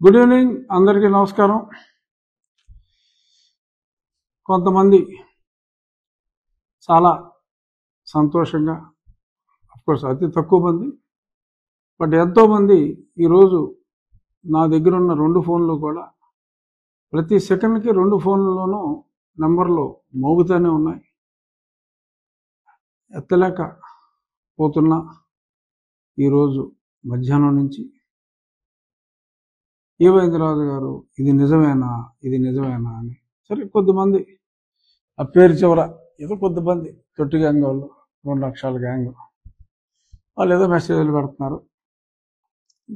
Good evening అందరికీ నమస్కారం. కొంతమంది చాలా సంతోషంగా, అఫ్కోర్స్ అతి తక్కువ మంది, బట్ ఎంతోమంది ఈరోజు నా దగ్గర ఉన్న 2 ఫోన్లు కూడా ప్రతి సెకండ్కి 2 ఫోన్లలోనూ నెంబర్లు మోగుతూనే ఉన్నాయి. ఎత్తలేక పోతున్నా ఈరోజు మధ్యాహ్నం నుంచి ఏమైంది రాజు గారు, ఇది నిజమేనా అని. సరే, కొద్దిమంది ఆ పేరు చివర ఏదో కొద్దిమంది తొట్టి గ్యాంగ్ వాళ్ళు, 2 లక్షల గ్యాంగ్ వాళ్ళు ఏదో మెసేజ్లు పెడుతున్నారు,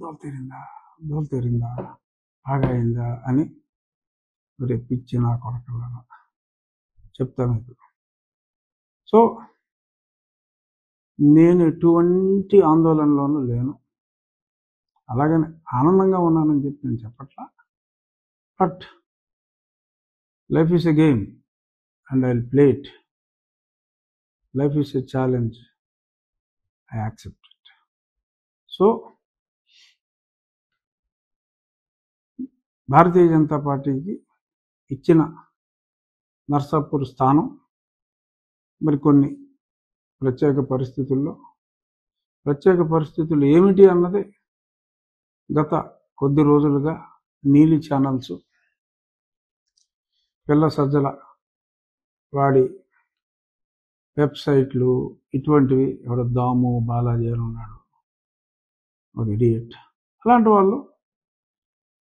దోలు తీరిందా బాగా అయిందా అని. రేపు ఇచ్చి నా కొడకల్లా చెప్తాను మీకు. సో నేను ఎటువంటి ఆందోళనలోనూ లేను, అలాగని ఆనందంగా ఉన్నానని చెప్పి నేను చెప్పట్లా. But life is a game and I will play it. Life is a challenge, I accept it. So Bharatiya Janata పార్టీకి ఇచ్చిన నర్సాపూర్ స్థానం మరికొన్ని ప్రత్యేక పరిస్థితులు ఏమిటి అన్నది గత కొద్ది రోజులుగా నీలి ఛానల్స్, పిల్ల సజ్జల వాడి వెబ్సైట్లు, ఇటువంటివి, ఎవడ దాము బాలాజీ అని ఉన్నాడు ఒక ఇడియట్, అలాంటి వాళ్ళు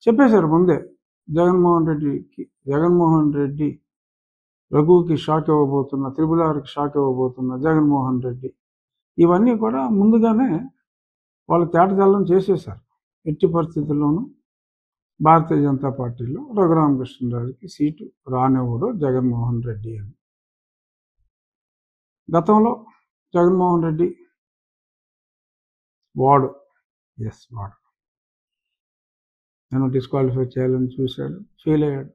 చెప్పేశారు ముందే జగన్మోహన్ రెడ్డి రఘుకి షాక్ ఇవ్వబోతున్న, త్రిపులార్కి షాక్ ఇవ్వబోతున్న జగన్మోహన్ రెడ్డి, ఇవన్నీ కూడా ముందుగానే వాళ్ళు తేటతెల్లం చేసేశారు. ఎట్టి పరిస్థితుల్లోనూ భారతీయ జనతా పార్టీలో రఘురామకృష్ణరాజుకి సీటు రానివ్వడు జగన్మోహన్ రెడ్డి అని. గతంలో జగన్మోహన్ రెడ్డి వాడు నన్ను డిస్క్వాలిఫై చేయాలని చూశాడు, ఫెయిల్ అయ్యాడు.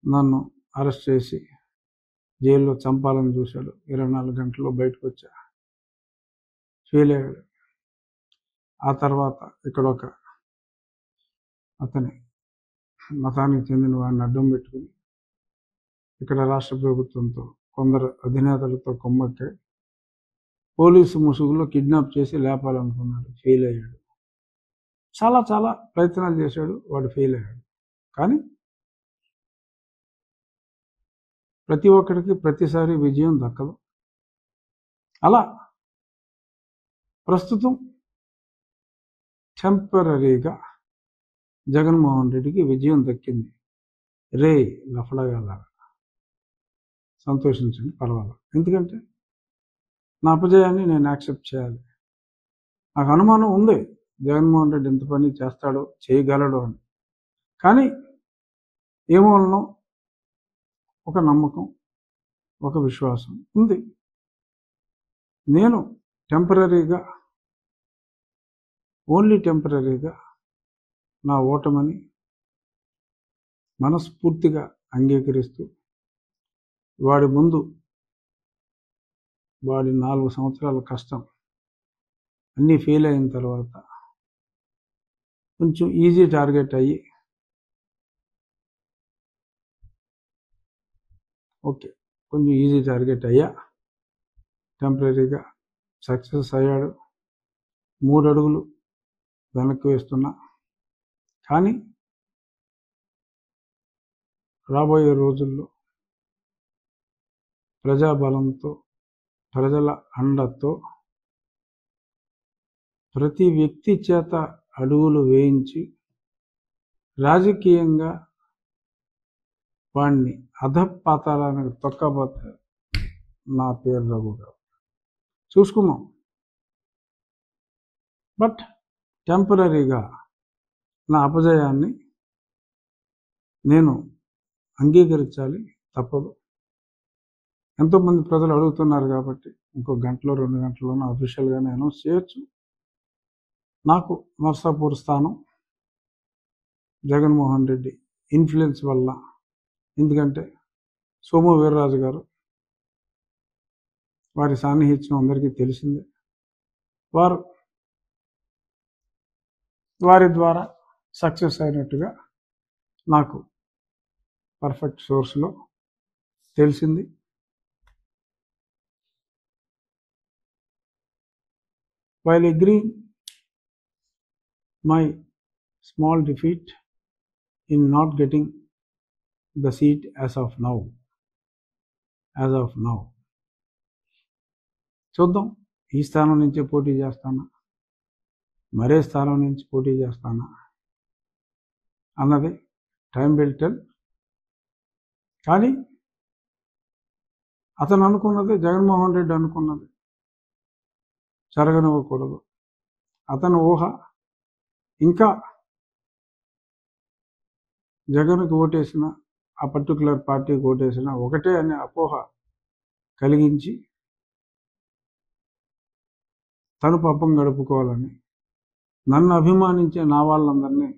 నన్ను అరెస్ట్ చేసి జైల్లో చంపాలని చూశాడు, 24 గంటల్లో బయటకు వచ్చా, ఫెయిల్ అయ్యాడు. ఆ తర్వాత ఇక్కడ ఒక అతని మతానికి చెందిన వాడిని అడ్డం పెట్టుకుని ఇక్కడ రాష్ట్ర ప్రభుత్వంతో కొందరు అధినేతలతో కొమ్మక్కాయి పోలీసు ముసుగులో కిడ్నాప్ చేసి లేపాలనుకున్నాడు, ఫెయిల్ అయ్యాడు. చాలా ప్రయత్నాలు చేశాడు, వాడు ఫెయిల్ అయ్యాడు. కానీ ప్రతి ఒక్కడికి ప్రతిసారి విజయం దక్కదు. అలా ప్రస్తుతం టెంపరీగా జగన్మోహన్ రెడ్డికి విజయం దక్కింది. రే లఫడగాలాగా సంతోషించండి, పర్వాలేదు. ఎందుకంటే నా అపజయాన్ని నేను యాక్సెప్ట్ చేయాలి. నాకు అనుమానం ఉంది జగన్మోహన్ రెడ్డి ఎంత పని చేస్తాడో, చేయగలడు అని. కానీ ఏమోనో ఒక నమ్మకం, ఒక విశ్వాసం ఉంది. నేను ఓన్లీ టెంపరీగా నా ఓటమని మనస్ఫూర్తిగా అంగీకరిస్తూ వాడి ముందు వాడి 4 సంవత్సరాల కష్టం అన్నీ ఫెయిల్ అయిన తర్వాత కొంచెం ఈజీ టార్గెట్ అయ్యి టెంపరీగా సక్సెస్ అయ్యాడు. 3 అడుగులు వెనక్కి వేస్తున్నా. కానీ రాబోయే రోజుల్లో ప్రజాబలంతో, ప్రజల అండతో ప్రతి వ్యక్తి చేత అడుగులు వేయించి రాజకీయంగా వాడిని అధపాతాళానికి తొక్కబోతే నా పేరు రఘు గారు, చూసుకున్నాం. బట్ టెంపరీగా నా అపజయాన్ని నేను అంగీకరించాలి, తప్పదు. ఎంతోమంది ప్రజలు అడుగుతున్నారు కాబట్టి ఇంకో గంటలో 2 గంటల్లోనూ అఫీషియల్గానే అనౌన్స్ చేయొచ్చు. నాకు నర్సాపూర్ స్థానం జగన్మోహన్ రెడ్డి ఇన్ఫ్లుయెన్స్ వల్ల, ఎందుకంటే సోము వీర్రాజు గారు, వారి సాన్నిహిత్యం అందరికీ తెలిసిందే. వారు వారి ద్వారా సక్సెస్ అయినట్టుగా నాకు పర్ఫెక్ట్ సోర్స్లో తెలిసింది. While agreeing my small defeat in not getting the seat as of now, చూద్దాం, ఈ స్థానం నుంచే పోటీ చేస్తానా, మరే స్థానం నుంచి పోటీ చేస్తానా అన్నది టైం విల్ టెల్. కానీ అతను అనుకున్నది, జగన్మోహన్ రెడ్డి అనుకున్నది జరగనివ్వకూడదు. అతను ఊహ ఇంకా జగన్కి ఓటేసిన, ఆ పర్టికులర్ పార్టీకి ఓటేసిన ఒకటే అనే అపోహ కలిగించి తను పాపం గడుపుకోవాలని, నన్ను అభిమానించే నా వాళ్ళందరినీ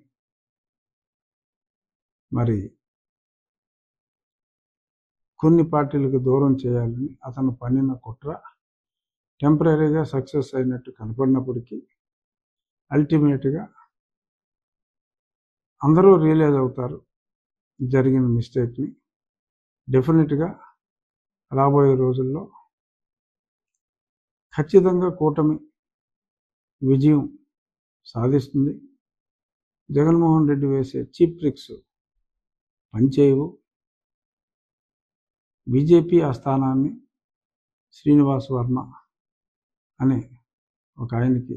మరి కొన్ని పార్టీలకు దూరం చేయాలని అతను పన్నిన కుట్ర టెంపరీగా సక్సెస్ అయినట్టు కనపడినప్పటికీ అల్టిమేట్గా అందరూ రియలైజ్ అవుతారు జరిగిన మిస్టేక్ని. డెఫినెట్గా రాబోయే రోజుల్లో ఖచ్చితంగా కూటమి విజయం సాధిస్తుంది. జగన్మోహన్ రెడ్డి వేసే చీప్ ట్రిక్స్ పనిచేయవు. బీజేపీ ఆ స్థానాన్ని శ్రీనివాస్ వర్మ అనే ఒక ఆయనకి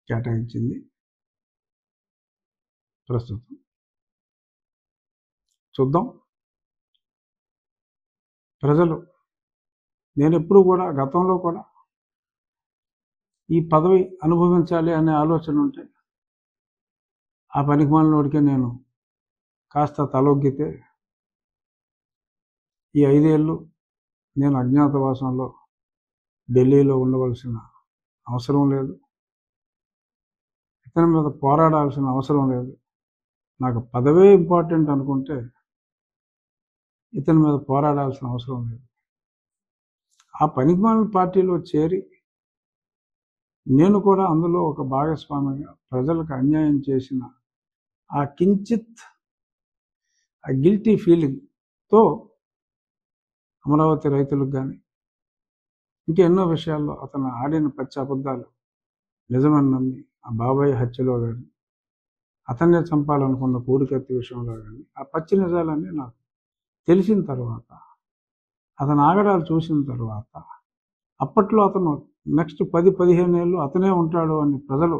కేటాయించింది. ప్రస్తుతం చూద్దాం. ప్రజలు, నేను ఎప్పుడు కూడా గతంలో కూడా ఈ పదవి అనుభవించాలి అనే ఆలోచన ఉంటే ఆ పనికిమాలినోడికే నేను కాస్త తలొగ్గితే ఈ 5 ఏళ్ళు నేను అజ్ఞాతవాసంలో ఢిల్లీలో ఉండవలసిన అవసరం లేదు, ఇతని మీద పోరాడాల్సిన అవసరం లేదు. నాకు పదవే ఇంపార్టెంట్ అనుకుంటే ఇతని మీద పోరాడాల్సిన అవసరం లేదు. ఆ పనికిమాలిన పార్టీలో చేరి నేను కూడా అందులో ఒక భాగస్వామిగా ప్రజలకు అన్యాయం చేసిన ఆ కించిత్ ఆ గిల్టీ ఫీలింగ్తో అమరావతి రైతులకు కానీ ఇంకెన్నో విషయాల్లో అతను ఆడిన పచ్చి అబద్ధాలు నిజమని నమ్మి, ఆ బాబాయ్ హత్యలో కానీ, అతన్నే చంపాలనుకున్న పూడికత్తి విషయంలో కానీ ఆ పచ్చి నిజాలన్నీ నాకు తెలిసిన తర్వాత, అతను ఆగడాలు చూసిన తర్వాత, అప్పట్లో అతను నెక్స్ట్ 10-15 ఏళ్ళు అతనే ఉంటాడు అని ప్రజలు,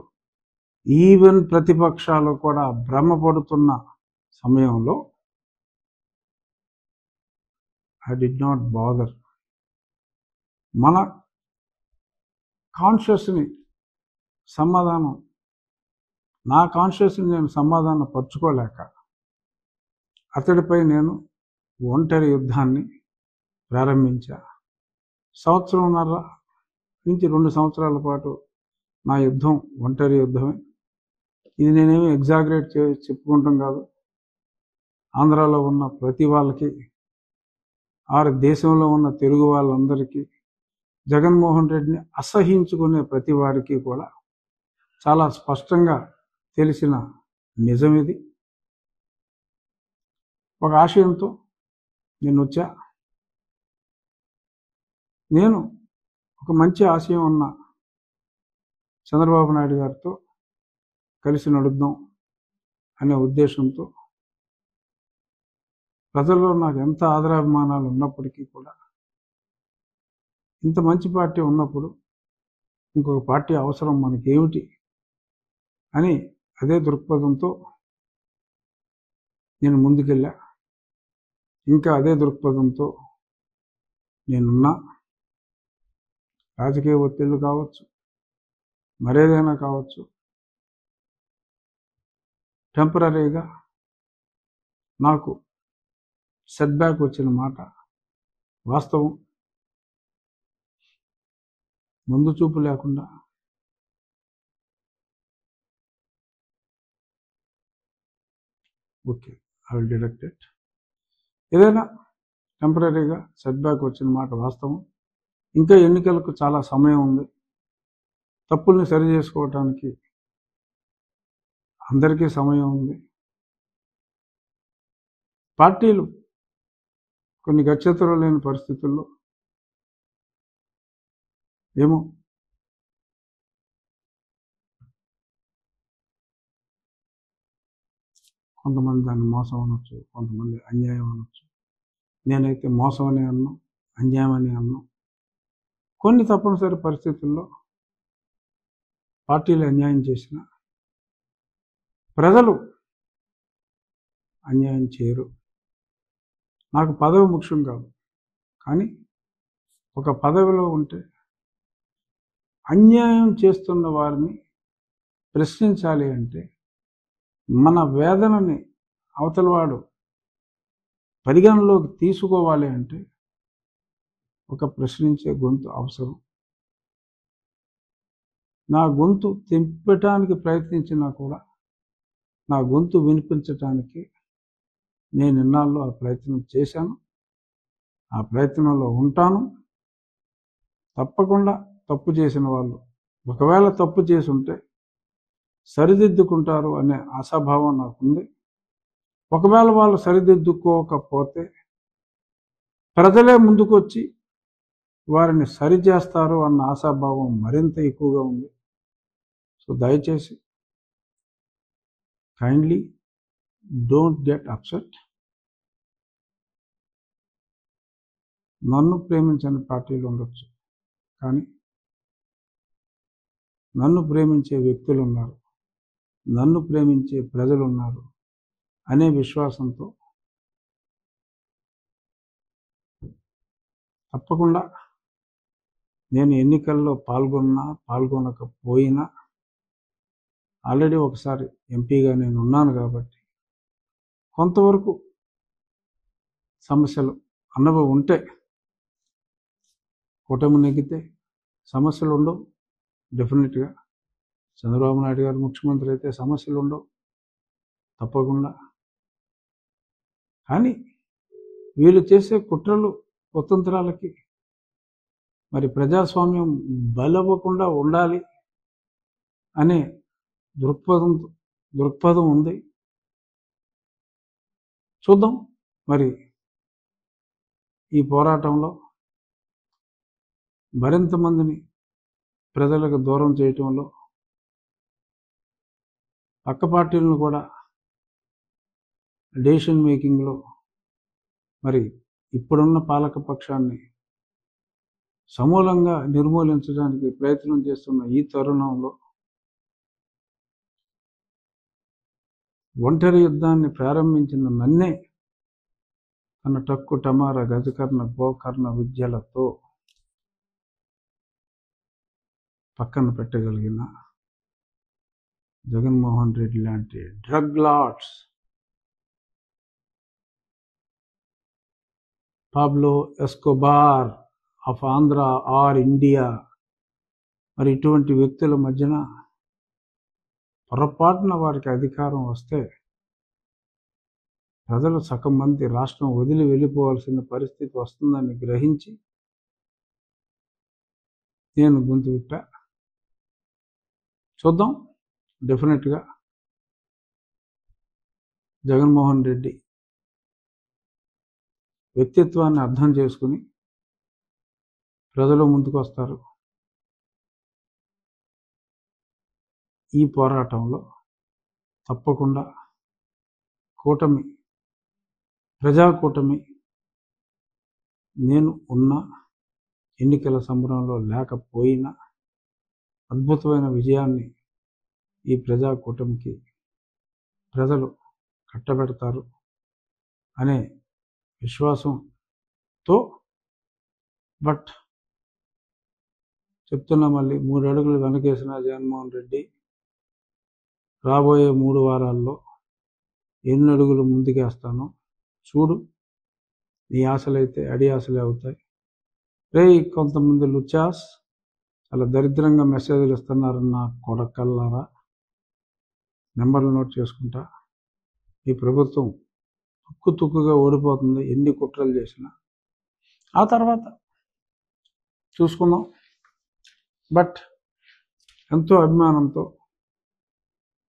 ఈవెన్ ప్రతిపక్షాలు కూడా భ్రమపడుతున్న సమయంలో ఐ డిడ్ నాట్ బాదర్. మన కాన్షియస్ని సమాధానం, నా కాన్షియస్ని నేను సమాధానం పరుచుకోలేక అతడిపై నేను ఒంటరి యుద్ధాన్ని ప్రారంభించా. 1.5 నుంచి 2 సంవత్సరాల పాటు నా యుద్ధం ఒంటరి యుద్ధమే. ఇది నేనేమి ఎగ్జాగరేట్ చెప్పుకుంటాం కాదు. ఆంధ్రాలో ఉన్న ప్రతి వాళ్ళకి, దేశంలో ఉన్న తెలుగు వాళ్ళందరికీ, జగన్మోహన్ రెడ్డిని అసహించుకునే ప్రతి వారికి కూడా చాలా స్పష్టంగా తెలిసిన నిజం ఇది. ఒక ఆశయంతో నేను వచ్చా. నేను ఒక మంచి ఆశయం ఉన్న చంద్రబాబు నాయుడు గారితో కలిసి నడుద్దాం అనే ఉద్దేశంతో, ప్రజల్లో నాకు ఎంత ఆదరాభిమానాలు ఉన్నప్పటికీ కూడా, ఇంత మంచి పార్టీ ఉన్నప్పుడు ఇంకొక పార్టీ అవసరం మనకేమిటి అని అదే దృక్పథంతో నేను ముందుకెళ్ళా. ఇంకా అదే దృక్పథంతో నేనున్నా. రాజకీయ ఒత్తిళ్లు కావచ్చు, మరేదైనా కావచ్చు, టెంపరీగా నాకు సెట్ బ్యాక్ వచ్చిన మాట వాస్తవం. ముందు చూపు లేకుండా okay, I will deduct it. ఏదైనా టెంపరీగా సెట్ బ్యాక్ వచ్చిన మాట వాస్తవం. ఇంకా ఎన్నికలకు చాలా సమయం ఉంది. తప్పుల్ని సరి చేసుకోవటానికి అందరికీ సమయం ఉంది. పార్టీలు కొన్ని గత్యంతరం లేని పరిస్థితుల్లో ఏమో కొంతమంది దాన్ని మోసం అనొచ్చు, కొంతమంది అన్యాయం అనొచ్చు. నేనైతే మోసం అని అన్నా, అన్యాయం అని అన్నా. కొన్ని తప్పనిసరి పరిస్థితుల్లో పార్టీలు అన్యాయం చేసిన ప్రజలు అన్యాయం చేయరు. నాకు పదవి ముఖ్యం కాదు, కానీ ఒక పదవిలో ఉంటే అన్యాయం చేస్తున్న వారిని ప్రశ్నించాలి అంటే, మన వేదనని అవతలవాడు పరిగణలోకి తీసుకోవాలి అంటే ఒక ప్రశ్నించే గొంతు అవసరం. నా గొంతు తెంపటానికి ప్రయత్నించినా కూడా నా గొంతు వినిపించటానికి నేను ఇన్నాళ్ళు ఆ ప్రయత్నం చేశాను, ఆ ప్రయత్నంలో ఉంటాను. తప్పకుండా తప్పు చేసిన వాళ్ళు ఒకవేళ తప్పు చేసి ఉంటే సరిదిద్దుకుంటారు అనే ఆశాభావం నాకుంది. ఒకవేళ వాళ్ళు సరిదిద్దుకోకపోతే ప్రజలే ముందుకొచ్చి వారిని సరిచేస్తారు అన్న ఆశాభావం మరింత ఎక్కువగా ఉంది. సో దయచేసి కైండ్లీ డోంట్ గెట్ అప్సెట్. నన్ను ప్రేమించని పార్టీలు ఉండొచ్చు, కానీ నన్ను ప్రేమించే వ్యక్తులు ఉన్నారు, నన్ను ప్రేమించే ప్రజలు ఉన్నారు అనే విశ్వాసంతో తప్పకుండా నేను ఎన్నికల్లో పాల్గొనకపోయినా ఆల్రెడీ ఒకసారి ఎంపీగా నేను ఉన్నాను కాబట్టి కొంతవరకు సమస్యలు అనుభవం ఉంటే, కూటమి నెగ్గితే సమస్యలు ఉండవు. డెఫినెట్గా చంద్రబాబు నాయుడు గారు ముఖ్యమంత్రి అయితే సమస్యలు ఉండవు తప్పకుండా. కానీ వీళ్ళు చేసే కుట్రలు కుతంత్రాలకి మరి ప్రజాస్వామ్యం బలవ్వకుండా ఉండాలి అనే దృక్పథం ఉంది. చూద్దాం మరి ఈ పోరాటంలో మరింత మందిని ప్రజలకు దూరం చేయటంలో, పక్క పార్టీలను కూడా డెసిషన్ మేకింగ్లో మరి ఇప్పుడున్న పాలక పక్షాన్ని సమూలంగా నిర్మూలించడానికి ప్రయత్నం చేస్తున్న ఈ తరుణంలో ఒంటరి యుద్ధాన్ని ప్రారంభించిన నన్నే తన టక్కు టమార గజకర్ణ గోకర్ణ విద్యలతో పక్కన పెట్టగలిగిన జగన్మోహన్ రెడ్డి లాంటి drug lords, Pablo Escobar of Andhra or India, మరి ఇటువంటి వ్యక్తుల మధ్యన పొరపాటున వారికి అధికారం వస్తే ప్రజలు సగం మంది రాష్ట్రం వదిలి వెళ్ళిపోవాల్సిన పరిస్థితి వస్తుందని గ్రహించి నేను గొంతు విప్పా. చూద్దాం. డెఫినెట్గా జగన్మోహన్ రెడ్డి వ్యక్తిత్వాన్ని అర్థం చేసుకుని ప్రజలు ముందుకు వస్తారు. ఈ పోరాటంలో తప్పకుండా కూటమి, ప్రజాకూటమి నేను ఉన్న ఎన్నికల సంబరంలో లేకపోయినా అద్భుతమైన విజయాన్ని ఈ ప్రజాకూటమికి ప్రజలు కట్టబెడతారు అనే విశ్వాసంతో, బట్ చెప్తున్నా మళ్ళీ 3 అడుగులు వెనకేసిన జగన్మోహన్ రెడ్డి రాబోయే 3 వారాల్లో ఎన్ని అడుగులు ముందుకేస్తానో చూడు. నీ ఆశలైతే అడి ఆశలే అవుతాయి. కొంతమంది లుచాస్ చాలా దరిద్రంగా మెసేజ్లు ఇస్తున్నారన్న కొడకల్లారా, నెంబర్లు నోట్ చేసుకుంటా. ఈ ప్రభుత్వం తుక్కుగా ఓడిపోతుంది ఎన్ని కుట్రలు చేసినా. ఆ తర్వాత చూసుకుందాం. బట్ ఎంతో అభిమానంతో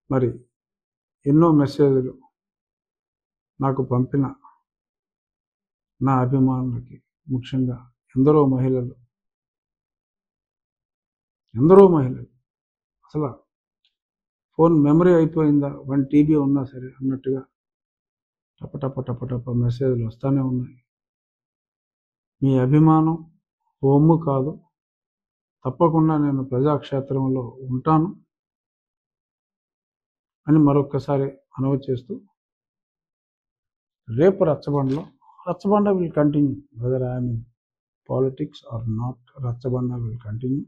మరి ఎన్నో మెసేజ్లు నాకు పంపిన నా అభిమానులకి, ముఖ్యంగా ఎందరో మహిళలు అసలు ఫోన్ మెమరీ అయిపోయిందా, 1 TB ఉన్నా సరే అన్నట్టుగా టప మెసేజ్లు వస్తూనే ఉన్నాయి. మీ అభిమానం ఒమ్ము కాదు, తప్పకుండా నేను ప్రజాక్షేత్రంలో ఉంటాను అని మరొక్కసారి మనవి చేస్తూ, రేపు Rachabanda will continue, whether I'm in politics or not. Rachabanda will continue,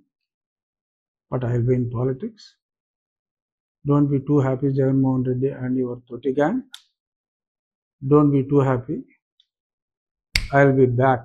but I will be in politics. Don't be too happy, Jagan Mohan Reddy and your Toti gang. Don't be too happy. I will be back.